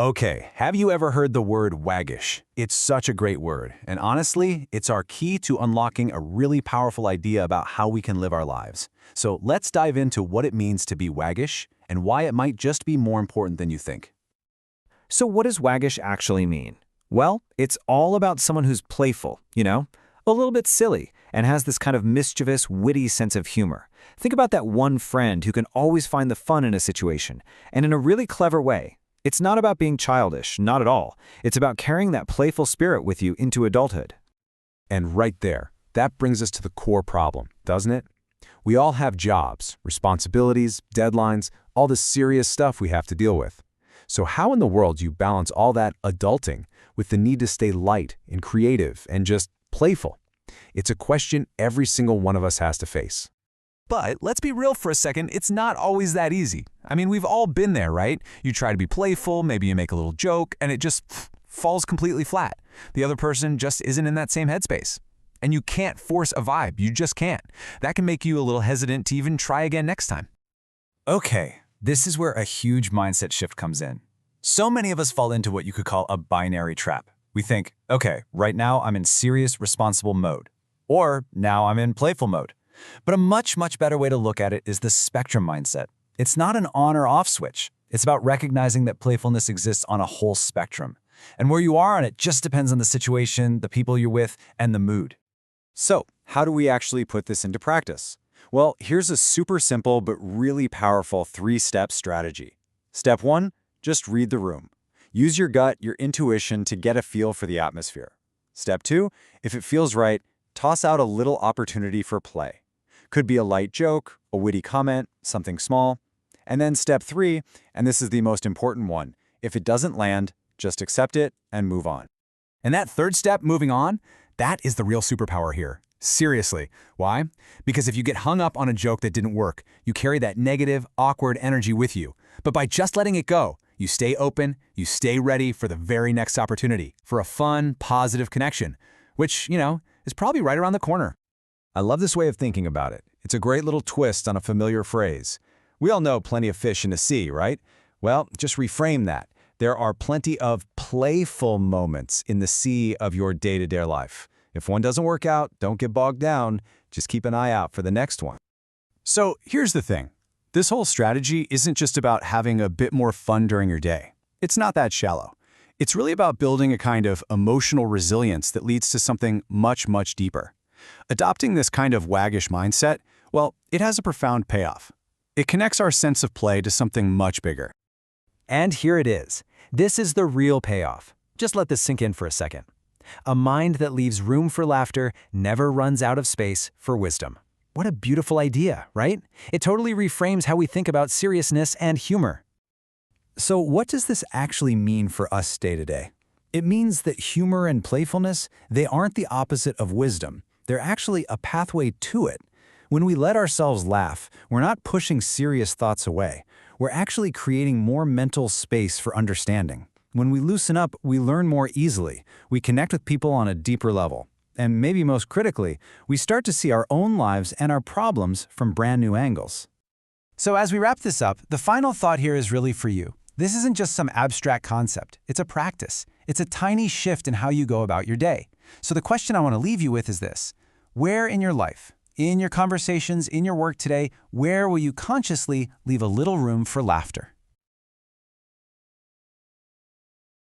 Okay, have you ever heard the word waggish? It's such a great word, and honestly, it's our key to unlocking a really powerful idea about how we can live our lives. So let's dive into what it means to be waggish and why it might just be more important than you think. So what does waggish actually mean? Well, it's all about someone who's playful, a little bit silly, and has this kind of mischievous, witty sense of humor. Think about that one friend who can always find the fun in a situation, and in a really clever way. It's not about being childish, not at all. It's about carrying that playful spirit with you into adulthood. And right there, that brings us to the core problem, doesn't it? We all have jobs, responsibilities, deadlines, all the serious stuff we have to deal with. So how in the world do you balance all that adulting with the need to stay light and creative and just playful? It's a question every single one of us has to face. But let's be real for a second, it's not always that easy. I mean, we've all been there, right? You try to be playful, maybe you make a little joke, and it just falls completely flat. The other person just isn't in that same headspace. And you can't force a vibe, you just can't. That can make you a little hesitant to even try again next time. Okay, this is where a huge mindset shift comes in. So many of us fall into what you could call a binary trap. We think, okay, right now I'm in serious, responsible mode. Or now I'm in playful mode. But a much, much better way to look at it is the spectrum mindset. It's not an on or off switch. It's about recognizing that playfulness exists on a whole spectrum. And where you are on it just depends on the situation, the people you're with, and the mood. So, how do we actually put this into practice? Well, here's a super simple but really powerful 3-step strategy. Step 1, just read the room. Use your gut, your intuition to get a feel for the atmosphere. Step 2, if it feels right, toss out a little opportunity for play. Could be a light joke, a witty comment, something small. And then step 3, and this is the most important one, if it doesn't land, just accept it and move on. And that third step, moving on, that is the real superpower here. Seriously. Why? Because if you get hung up on a joke that didn't work, you carry that negative, awkward energy with you. But by just letting it go, you stay open, you stay ready for the very next opportunity, for a fun, positive connection, which, is probably right around the corner. I love this way of thinking about it. It's a great little twist on a familiar phrase. We all know plenty of fish in the sea, right? Well, just reframe that. There are plenty of playful moments in the sea of your day-to-day life. If one doesn't work out, don't get bogged down. Just keep an eye out for the next one. So here's the thing. This whole strategy isn't just about having a bit more fun during your day. It's not that shallow. It's really about building a kind of emotional resilience that leads to something much, much deeper. Adopting this kind of waggish mindset, well, it has a profound payoff. It connects our sense of play to something much bigger. And here it is. This is the real payoff. Just let this sink in for a second. A mind that leaves room for laughter never runs out of space for wisdom. What a beautiful idea, right? It totally reframes how we think about seriousness and humor. So what does this actually mean for us day to day? It means that humor and playfulness, they aren't the opposite of wisdom. They're actually a pathway to it. When we let ourselves laugh, we're not pushing serious thoughts away. We're actually creating more mental space for understanding. When we loosen up, we learn more easily. We connect with people on a deeper level. And maybe most critically, we start to see our own lives and our problems from brand new angles. So as we wrap this up, the final thought here is really for you. This isn't just some abstract concept. It's a practice. It's a tiny shift in how you go about your day. So the question I want to leave you with is this. Where in your life, in your conversations, in your work today, where will you consciously leave a little room for laughter?